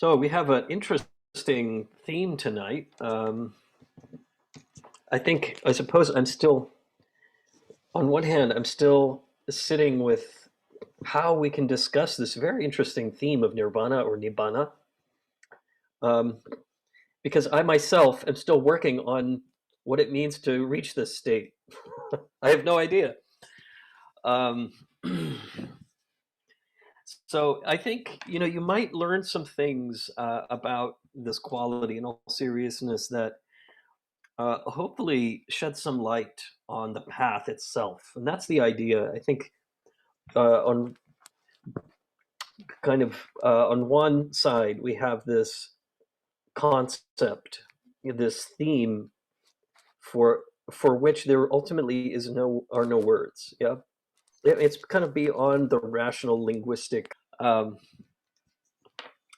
So we have an interesting theme tonight. I suppose I'm still, on one hand, I'm still sitting with how we can discuss this very interesting theme of nirvana or nibbana, um, because I myself am still working on what it means to reach this state. I have no idea. Um, so I think, you might learn some things about this quality in all seriousness that hopefully shed some light on the path itself. And that's the idea. I think on on one side, we have this concept, this theme for for which there ultimately are no words. Yeah, it's kind of beyond the rational linguistic.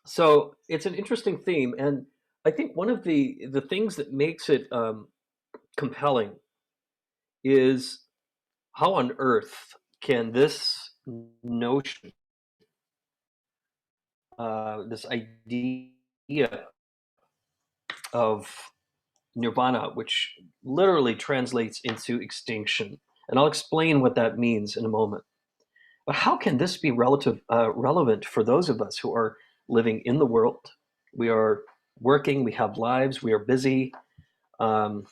So it's an interesting theme, and I think one of the things that makes it compelling is how on earth can this notion, this idea of nirvana, which literally translates into extinction, and I'll explain what that means in a moment. But how can this be relevant for those of us who are living in the world? We are working, we have lives, we are busy, um,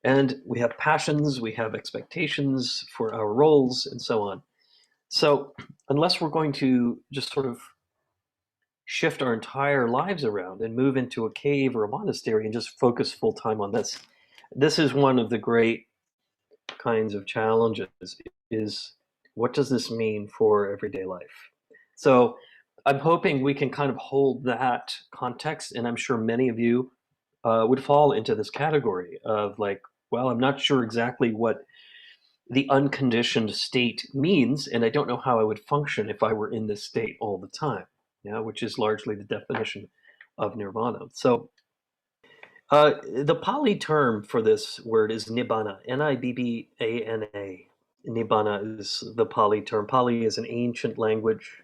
and we have passions, we have expectations for our roles, and so on. So, unless we're going to just sort of shift our entire lives around and move into a cave or a monastery and just focus full time on this, this is one of the great kinds of challenges, is what does this mean for everyday life? So I'm hoping we can kind of hold that context, and I'm sure many of you would fall into this category of like, well, I'm not sure exactly what the unconditioned state means, and I don't know how I would function if I were in this state all the time, which is largely the definition of nirvana. So the Pali term for this word is nibbana, Nibbana. Nibbana is the Pali term. Pali is an ancient language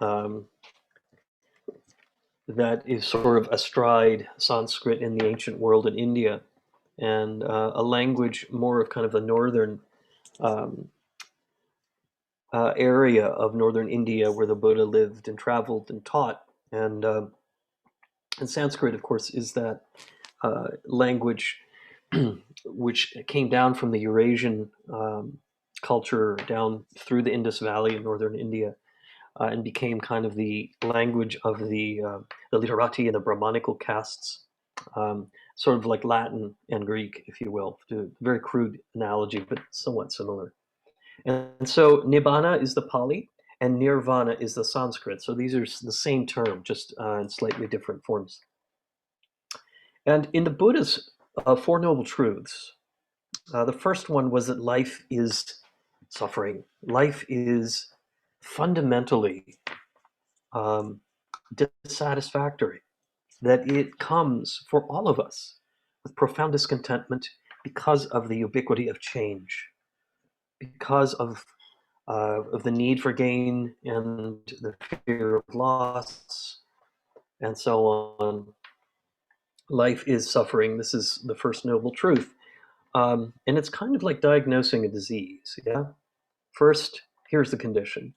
um, that is sort of astride Sanskrit in the ancient world in India, and a language more of kind of the northern um, area of northern India where the Buddha lived and traveled and taught. And Sanskrit, of course, is that language which came down from the Eurasian culture down through the Indus Valley in northern India, and became kind of the language of the literati and the Brahmanical castes, sort of like Latin and Greek, if you will. To a very crude analogy, but somewhat similar. And so Nibbana is the Pali, and Nirvana is the Sanskrit. So these are the same term, just in slightly different forms. And in the Buddha's Four Noble Truths, the first one was that life is suffering. Life is fundamentally dissatisfactory, that it comes for all of us with profound discontentment because of the ubiquity of change, because of the need for gain and the fear of loss, and so on. Life is suffering. This is the first noble truth. And it's kind of like diagnosing a disease. Yeah. First, here's the condition.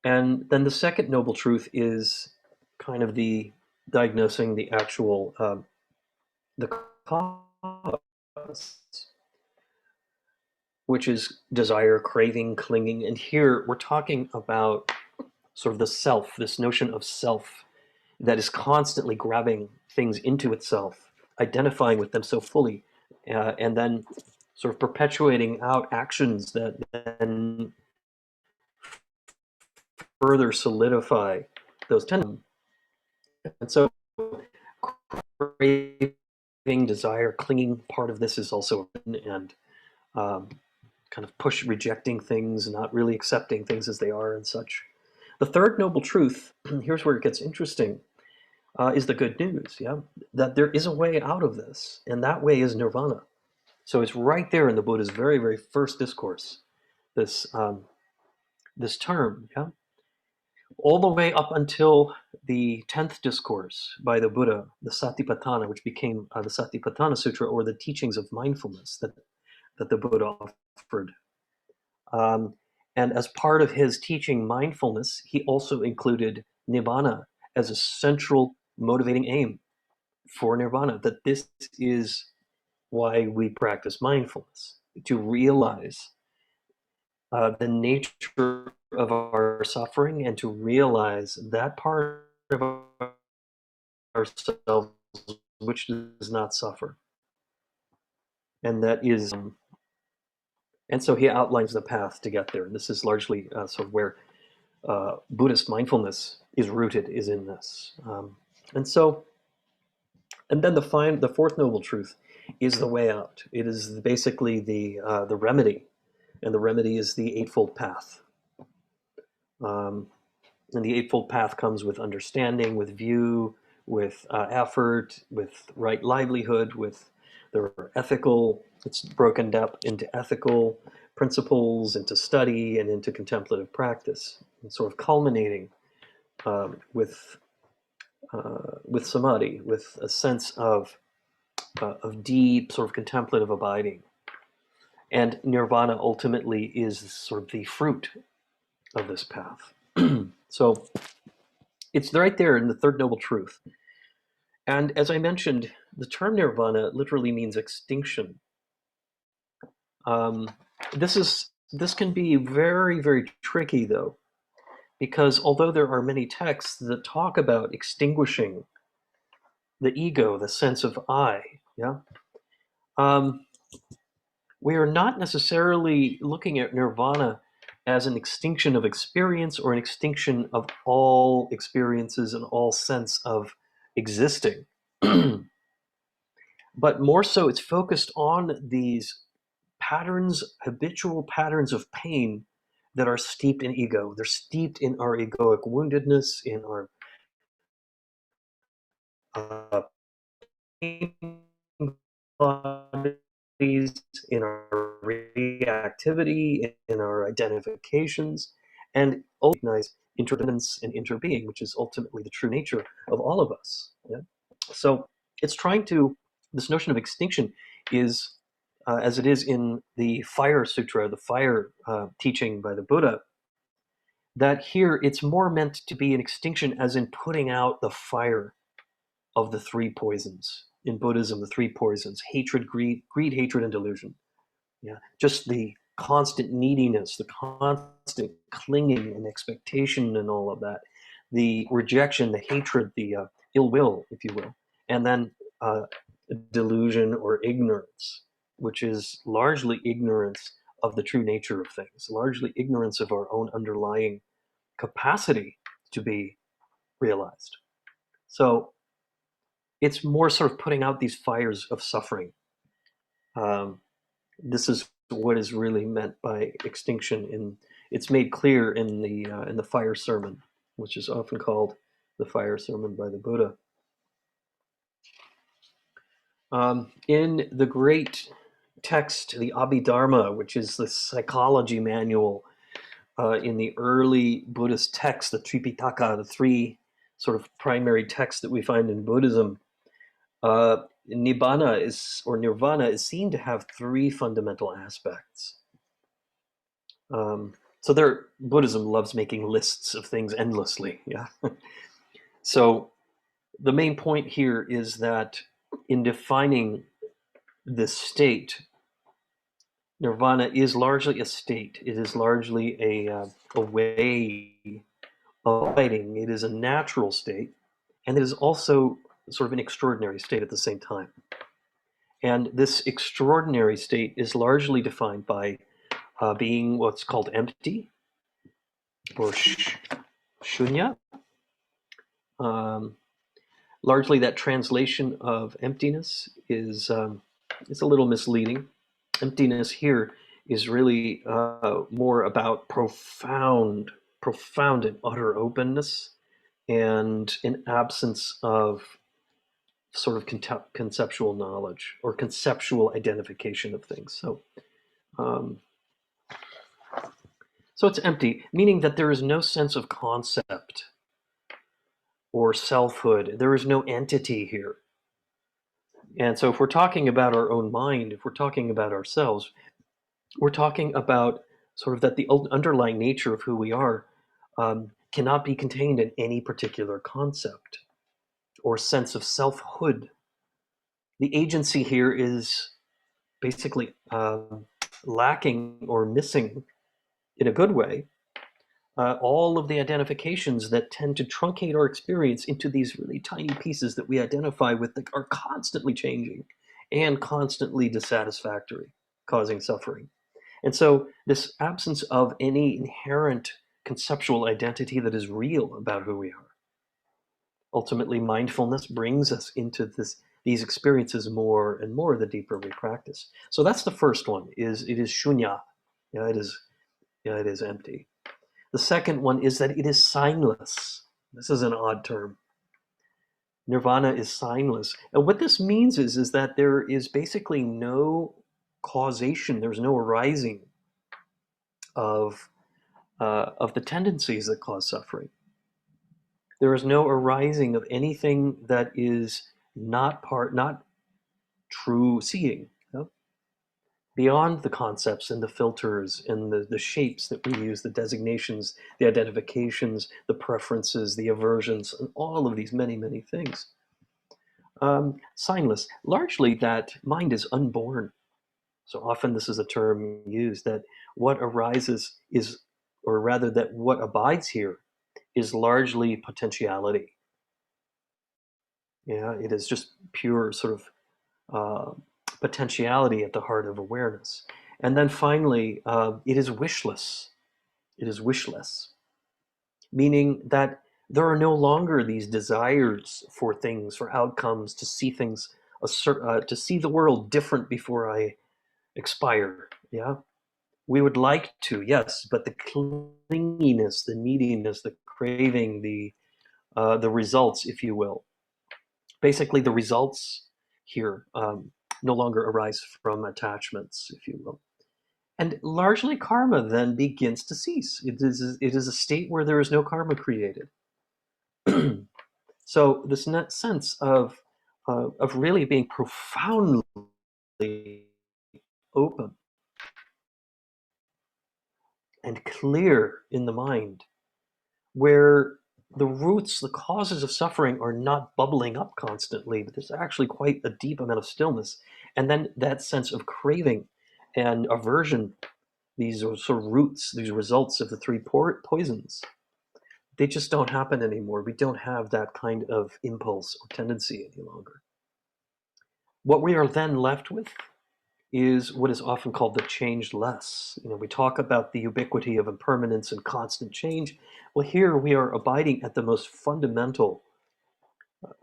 And then the second noble truth is kind of the diagnosing the actual the cause, which is desire, craving, clinging. And here we're talking about sort of the self, this notion of self that is constantly grabbing things into itself, identifying with them so fully, and then sort of perpetuating out actions that then further solidify those tendencies. And so craving, desire, clinging, part of this is also, and kind of rejecting things, not really accepting things as they are and such. The third noble truth, here's where it gets interesting, is the good news, yeah? That there is a way out of this, and that way is nirvana. So it's right there in the Buddha's very, very first discourse, this this term, yeah? all the way up until the 10th discourse by the Buddha, the Satipatthana, which became the Satipatthana Sutra, or the teachings of mindfulness that the Buddha offered. Um, and as part of his teaching mindfulness, he also included Nibbana as a central motivating aim for Nirvana, that this is why we practice mindfulness, to realize the nature of our suffering and to realize that part of ourselves which does not suffer. And that is, and so he outlines the path to get there. This is largely sort of where Buddhist mindfulness is rooted, is in this. And so, and then the fourth noble truth is the way out. It is basically the remedy, and the remedy is the Eightfold Path. And the Eightfold Path comes with understanding, with view, with effort, with right livelihood, with the ethical. It's broken up into ethical principles, into study, and into contemplative practice, and sort of culminating with samadhi, with a sense of deep sort of contemplative abiding. And nirvana ultimately is sort of the fruit of this path. So it's right there in the third noble truth. And as I mentioned, the term nirvana literally means extinction. This can be very, very tricky, though, because although there are many texts that talk about extinguishing the ego, the sense of I, yeah, we are not necessarily looking at nirvana as an extinction of experience or an extinction of all experiences and all sense of existing. But more so, it's focused on these patterns, habitual patterns of pain that are steeped in ego. They're steeped in our egoic woundedness, in our pain bodies, in our reactivity, in our identifications, and recognize interdependence and interbeing, which is ultimately the true nature of all of us. Yeah? So it's trying to, this notion of extinction is, as it is in the Fire Sutra, the fire teaching by the Buddha, that here it's more meant to be an extinction as in putting out the fire of the three poisons. In Buddhism, the three poisons: hatred, greed, hatred, and delusion. Yeah, just the constant neediness, the constant clinging and expectation, and all of that. The rejection, the hatred, the ill will, if you will, and then delusion or ignorance, which is largely ignorance of the true nature of things, largely ignorance of our own underlying capacity to be realized. So it's more sort of putting out these fires of suffering. This is what is really meant by extinction. It's made clear in the fire sermon, which is often called the fire sermon by the Buddha. In the great text, the Abhidharma, which is the psychology manual in the early Buddhist texts, the Tripitaka, the three sort of primary texts that we find in Buddhism, Nibbana or Nirvana is seen to have three fundamental aspects. So Buddhism loves making lists of things endlessly. Yeah. So the main point here is that in defining this state, Nirvana is largely a state. It is largely a way of abiding. It is a natural state, and it is also sort of an extraordinary state at the same time. And this extraordinary state is largely defined by being what's called empty, or shunya. Largely, that translation of emptiness is it's a little misleading. Emptiness here is really more about profound and utter openness, and an absence of sort of conceptual knowledge or conceptual identification of things. So So it's empty, meaning that there is no sense of concept or selfhood. There is no entity here. And so if we're talking about our own mind, if we're talking about ourselves, we're talking about sort of that the underlying nature of who we are cannot be contained in any particular concept or sense of selfhood. The agency here is basically lacking or missing in a good way all of the identifications that tend to truncate our experience into these really tiny pieces that we identify with that are constantly changing and constantly dissatisfactory, causing suffering. And so, this absence of any inherent conceptual identity that is real about who we are. Ultimately, mindfulness brings us into these experiences more and more the deeper we practice. So that's the first one. It is shunya. Yeah, it is empty. The second one is that it is signless. This is an odd term. Nirvana is signless. And what this means is that there is basically no causation, there's no arising of the tendencies that cause suffering. There is no arising of anything that is not true seeing. You know? Beyond the concepts and the filters and the shapes that we use, the designations, the identifications, the preferences, the aversions, and all of these many, many things. Signless. Largely that mind is unborn. So often this is a term used that what arises is, or rather that what abides here is largely potentiality. Yeah, it is just pure sort of potentiality at the heart of awareness. And then finally, it is wishless. It is wishless, meaning that there are no longer these desires for things, for outcomes, to see things, to see the world different before I expire. Yeah, we would like to, yes, but the clinginess, the neediness, the craving, the results, if you will. Basically, the results here no longer arise from attachments, if you will. And largely, karma then begins to cease. It is a state where there is no karma created. So this net sense of really being profoundly open and clear in the mind, where the roots, the causes of suffering are not bubbling up constantly, but there's actually quite a deep amount of stillness. And then that sense of craving and aversion, these are sort of roots, these results of the three poisons, they just don't happen anymore. We don't have that kind of impulse or tendency any longer. What we are then left with is what is often called the changeless. You know, we talk about the ubiquity of impermanence and constant change. Well, here we are abiding at the most fundamental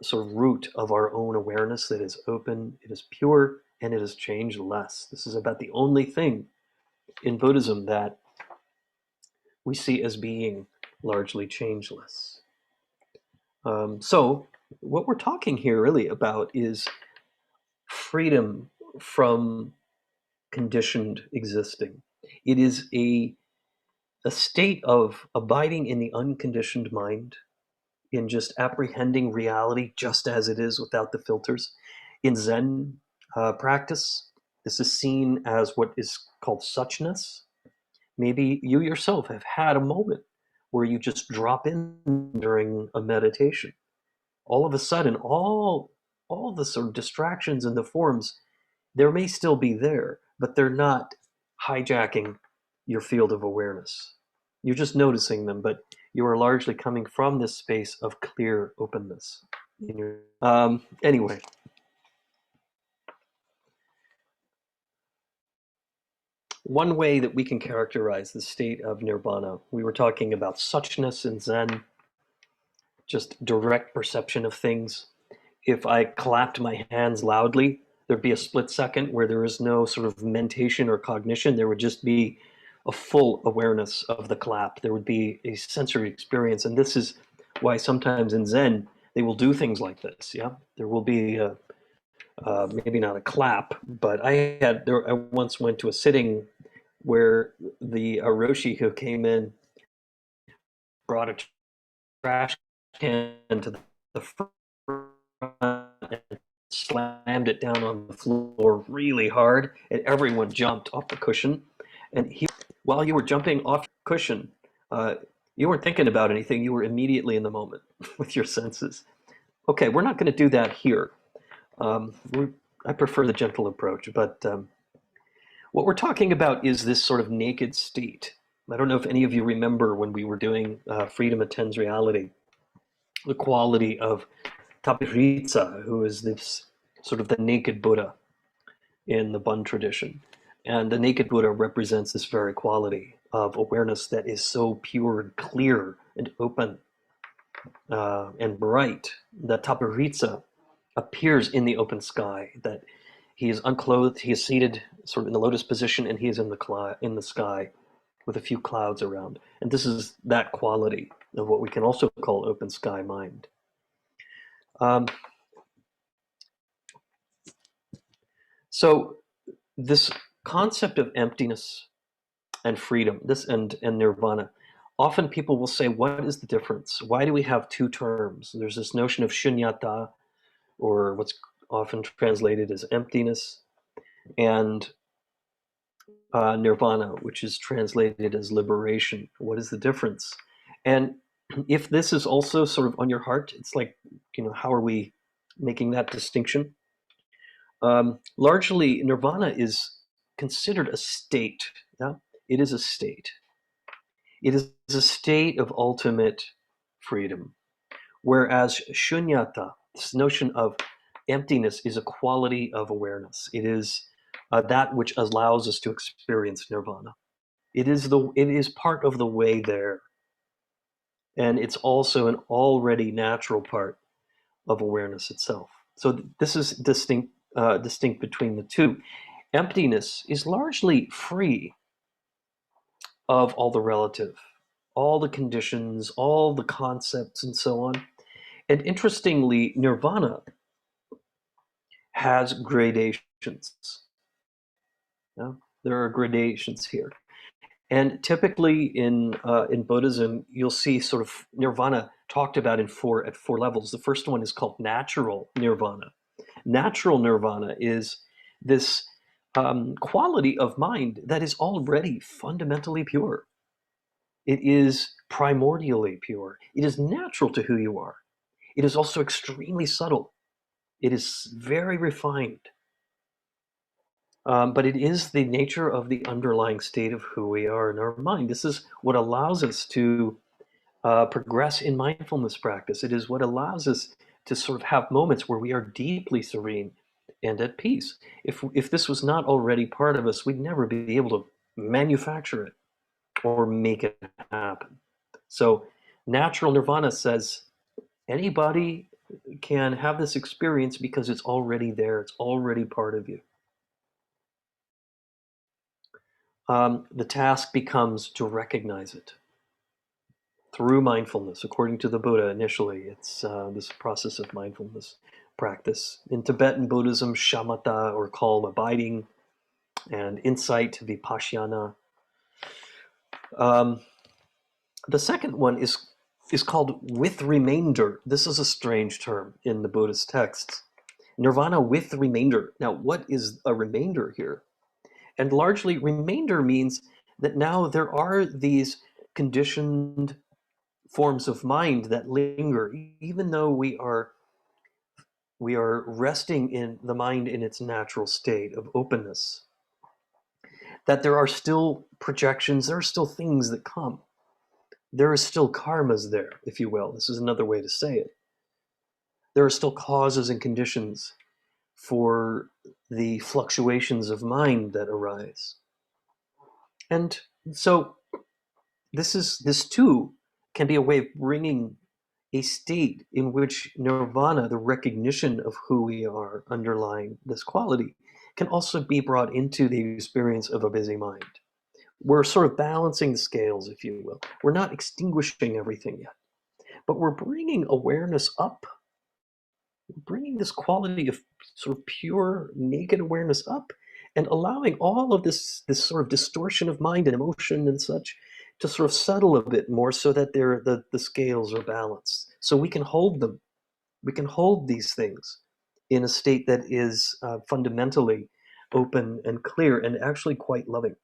sort of root of our own awareness that is open, it is pure, and it is changeless. This is about the only thing in Buddhism that we see as being largely changeless. So, what we're talking here really about is freedom from conditioned existing. It is a state of abiding in the unconditioned mind, in just apprehending reality just as it is without the filters. In Zen practice, this is seen as what is called suchness. Maybe you yourself have had a moment where you just drop in during a meditation. All of a sudden, all the sort of distractions and the forms, there may still be there, but they're not hijacking your field of awareness. You're just noticing them, but you are largely coming from this space of clear openness. Anyway, one way that we can characterize the state of nirvana, we were talking about suchness in Zen, just direct perception of things. If I clapped my hands loudly, there'd be a split second where there is no sort of mentation or cognition. There would just be a full awareness of the clap. There would be a sensory experience. And this is why sometimes in Zen, they will do things like this. Yeah, there will be maybe not a clap, but I once went to a sitting where the Roshi who came in brought a trash can to the front and slammed it down on the floor really hard, and everyone jumped off the cushion. And while you were jumping off the cushion, you weren't thinking about anything. You were immediately in the moment with your senses. Okay, we're not going to do that here. I prefer the gentle approach, but what we're talking about is this sort of naked state. I don't know if any of you remember when we were doing Freedom Attends Reality, the quality of Tapihritsa, who is this sort of the naked Buddha in the Bun tradition. And the naked Buddha represents this very quality of awareness that is so pure and clear and open and bright that Tapihritsa appears in the open sky, that he is unclothed, he is seated sort of in the lotus position, and he is in the sky with a few clouds around. And this is that quality of what we can also call open sky mind. So this concept of emptiness and freedom, and nirvana, often people will say, what is the difference? Why do we have two terms? There's this notion of shunyata, or what's often translated as emptiness, and nirvana, which is translated as liberation. What is the difference? And if this is also sort of on your heart, it's like, how are we making that distinction? Largely, nirvana is considered a state. Yeah? It is a state. It is a state of ultimate freedom. Whereas shunyata, this notion of emptiness, is a quality of awareness. It is that which allows us to experience nirvana. It is part of the way there. And it's also an already natural part of awareness itself. So this is distinct between the two. Emptiness is largely free of all the relative, all the conditions, all the concepts, and so on. And interestingly, nirvana has gradations. Yeah? There are gradations here. And typically in Buddhism, you'll see sort of nirvana talked about at four levels. The first one is called natural nirvana. Natural nirvana is this quality of mind that is already fundamentally pure. It is primordially pure. It is natural to who you are. It is also extremely subtle. It is very refined. But it is the nature of the underlying state of who we are in our mind. This is what allows us to progress in mindfulness practice. It is what allows us to sort of have moments where we are deeply serene and at peace. If this was not already part of us, we'd never be able to manufacture it or make it happen. So natural nirvana says anybody can have this experience because it's already there. It's already part of you. The task becomes to recognize it through mindfulness. According to the Buddha, initially, it's this process of mindfulness practice. In Tibetan Buddhism, shamatha, or calm abiding, and insight, vipassana. The second one is called with remainder. This is a strange term in the Buddhist texts. Nirvana with remainder. Now, what is a remainder here? And largely, remainder means that now there are these conditioned forms of mind that linger, even though we are resting in the mind in its natural state of openness. That there are still projections, there are still things that come. There are still karmas there, if you will. This is another way to say it. There are still causes and conditions for the fluctuations of mind that arise. And so this too can be a way of bringing a state in which nirvana, the recognition of who we are underlying this quality, can also be brought into the experience of a busy mind. We're sort of balancing the scales, if you will. We're not extinguishing everything yet, but we're bringing awareness up, bringing this quality of sort of pure, naked awareness up, and allowing all of this sort of distortion of mind and emotion and such to sort of settle a bit more so that the scales are balanced. So we can hold them. We can hold these things in a state that is fundamentally open and clear and actually quite loving.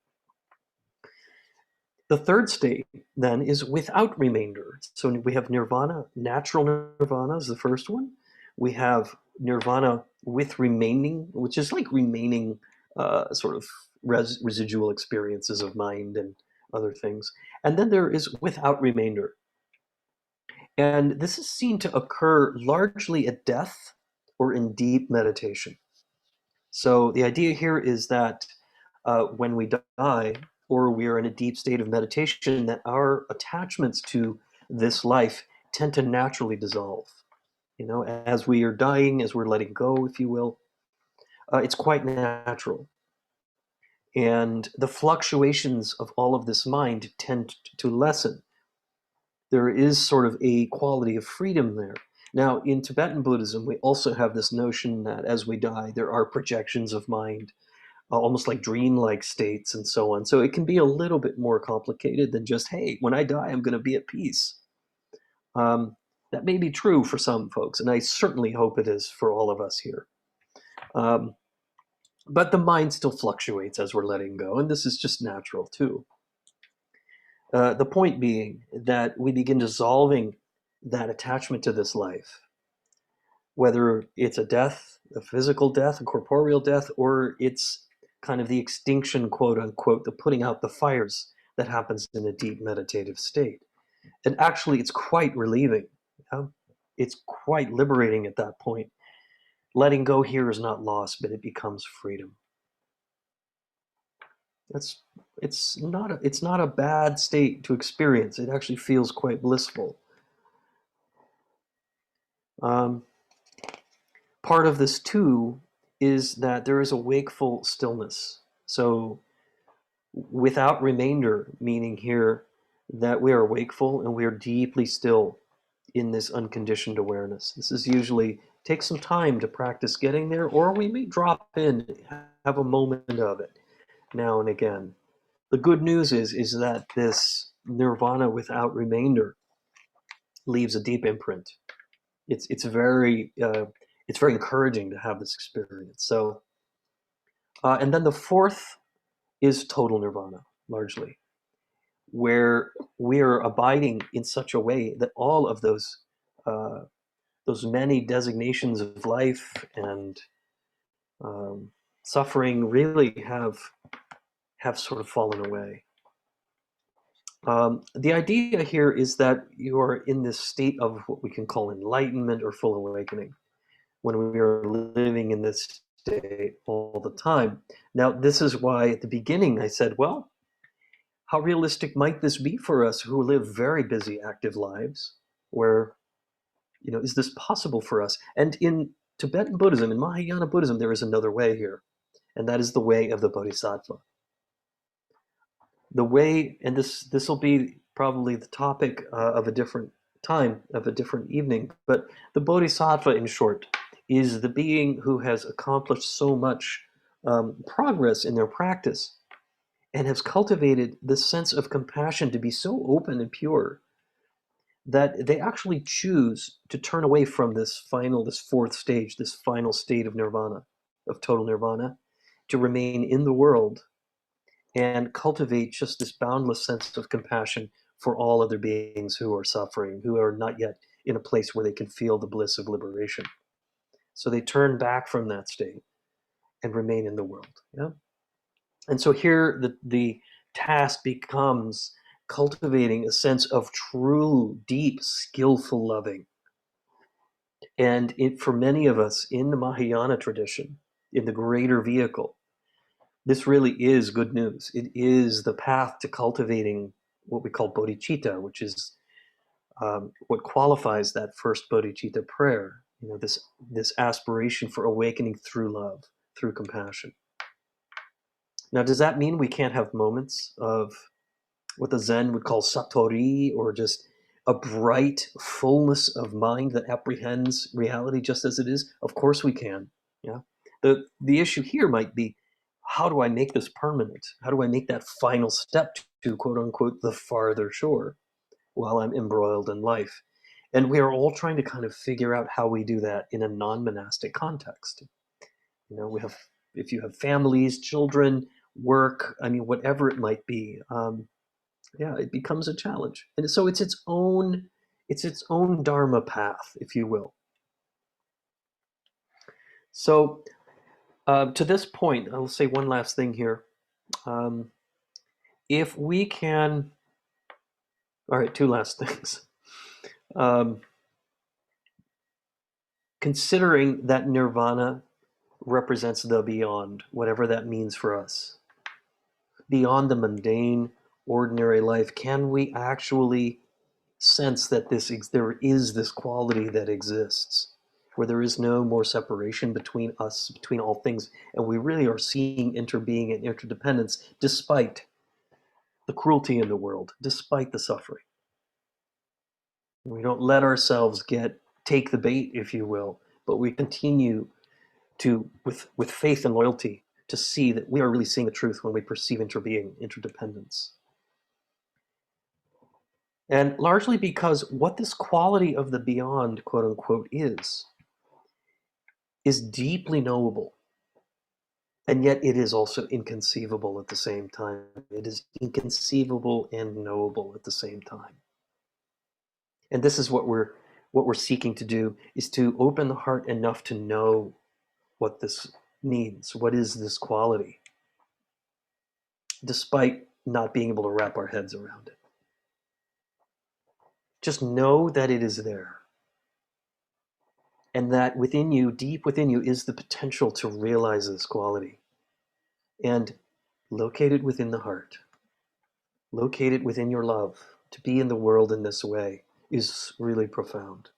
The third state, then, is without remainder. So we have nirvana, natural nirvana is the first one. We have nirvana with remaining, which is like remaining sort of residual experiences of mind and other things. And then there is without remainder. And this is seen to occur largely at death or in deep meditation. So the idea here is that when we die or we are in a deep state of meditation, that our attachments to this life tend to naturally dissolve. You know, as we are dying, as we're letting go, if you will, it's quite natural. And the fluctuations of all of this mind tend to lessen. There is sort of a quality of freedom there. Now, in Tibetan Buddhism, we also have this notion that as we die, there are projections of mind, almost like dreamlike states and so on. So it can be a little bit more complicated than just, hey, when I die, I'm going to be at peace. That may be true for some folks, and I certainly hope it is for all of us here. But the mind still fluctuates as we're letting go, and this is just natural too. The point being that we begin dissolving that attachment to this life, whether it's a death, a physical death, a corporeal death, or it's kind of the extinction, quote unquote, the putting out the fires that happens in a deep meditative state. And actually, it's quite relieving. It's quite liberating at that point. Letting go here is not loss, but it becomes freedom. It's not a bad state to experience. It actually feels quite blissful. Part of this too is that there is a wakeful stillness. So without remainder, meaning here that we are wakeful and we are deeply still in this unconditioned awareness. This is usually takes some time to practice getting there, or we may drop in, have a moment of it now and again. The good news is that this nirvana without remainder leaves a deep imprint. It's very encouraging to have this experience. So, and then the fourth is total nirvana, largely, where we are abiding in such a way that all of those many designations of life and suffering really have sort of fallen away. The idea here is that you are in this state of what we can call enlightenment or full awakening when we are living in this state all the time. Now, this is why at the beginning I said, well, how realistic might this be for us who live very busy, active lives? Where, you know, is this possible for us? And in Tibetan Buddhism, in Mahayana Buddhism, there is another way here, and that is the way of the bodhisattva. The way, and this will be probably the topic of a different time, of a different evening, but the bodhisattva, in short, is the being who has accomplished so much progress in their practice and has cultivated this sense of compassion to be so open and pure that they actually choose to turn away from this fourth stage, this final state of nirvana, of total nirvana, to remain in the world and cultivate just this boundless sense of compassion for all other beings who are suffering, who are not yet in a place where they can feel the bliss of liberation. So they turn back from that state and remain in the world. Yeah? And so here the task becomes cultivating a sense of true, deep, skillful loving. And for many of us in the Mahayana tradition, in the greater vehicle, this really is good news. It is the path to cultivating what we call bodhicitta, which is what qualifies that first bodhicitta prayer. You know, this aspiration for awakening through love, through compassion. Now, does that mean we can't have moments of what the Zen would call satori, or just a bright fullness of mind that apprehends reality just as it is? Of course we can. Yeah. The issue here might be, how do I make this permanent? How do I make that final step to, quote unquote, the farther shore while I'm embroiled in life? And we are all trying to kind of figure out how we do that in a non-monastic context. We have, if you have families, children, work, I mean, whatever it might be, yeah, it becomes a challenge. And so it's its own Dharma path, if you will. So to this point, I'll say one last thing here. If we can, all right, two last things. Considering that nirvana represents the beyond, whatever that means for us, beyond the mundane, ordinary life, can we actually sense that there is this quality that exists, where there is no more separation between us, between all things, and we really are seeing interbeing and interdependence despite the cruelty in the world, despite the suffering? We don't let ourselves take the bait, if you will, but we continue to, with faith and loyalty, to see that we are really seeing the truth when we perceive interbeing, interdependence. And largely because what this quality of the beyond, quote unquote, is deeply knowable. And yet it is also inconceivable at the same time. It is inconceivable and knowable at the same time. And this is what we're seeking to do, is to open the heart enough to know what this means. What is this quality? Despite not being able to wrap our heads around it. Just know that it is there. And that within you, deep within you, is the potential to realize this quality. And located within the heart, located within your love, to be in the world in this way is really profound.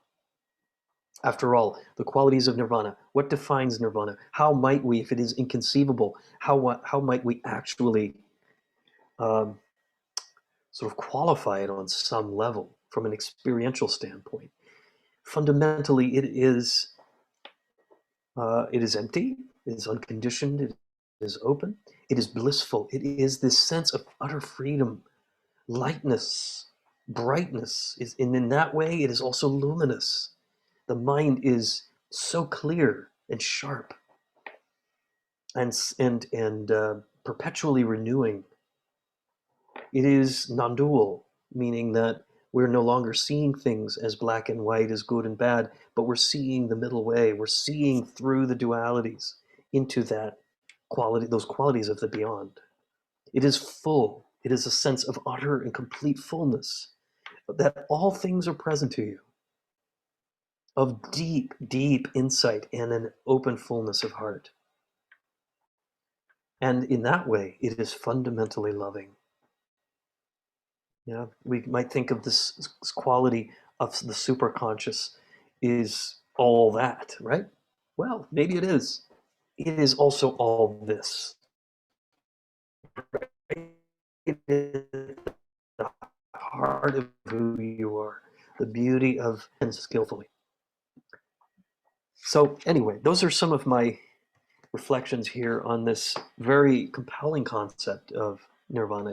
After all, the qualities of nirvana, what defines nirvana? How might we, if it is inconceivable, how might we actually sort of qualify it on some level from an experiential standpoint? Fundamentally, it is empty, it is unconditioned, it is open, it is blissful, it is this sense of utter freedom, lightness, brightness, and in that way it is also luminous. The mind is so clear and sharp and perpetually renewing. It is non-dual, meaning that we're no longer seeing things as black and white, as good and bad, but we're seeing the middle way. We're seeing through the dualities into that quality, those qualities of the beyond. It is full. It is a sense of utter and complete fullness, that all things are present to you, of deep, deep insight and an open fullness of heart. And in that way, it is fundamentally loving. We might think of this quality of the superconscious is all that, right? Well, maybe it is. It is also all this. It is the heart of who you are, the beauty of and skillfully. So anyway, those are some of my reflections here on this very compelling concept of nirvana.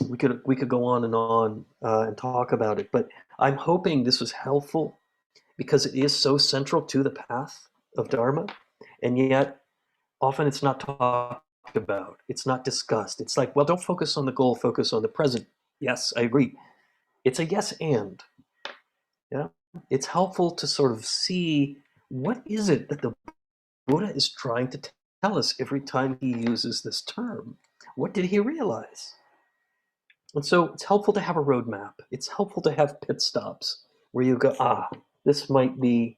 We could go on and talk about it, but I'm hoping this was helpful because it is so central to the path of Dharma, and yet often it's not talked about, it's not discussed. It's like, well, don't focus on the goal, focus on the present. Yes, I agree. It's a yes and. Yeah, it's helpful to sort of see what is it that the Buddha is trying to tell us every time he uses this term. What did he realize? And so it's helpful to have a roadmap. It's helpful to have pit stops where you go, this might be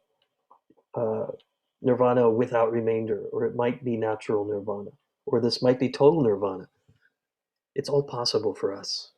nirvana without remainder, or it might be natural nirvana, or this might be total nirvana. It's all possible for us.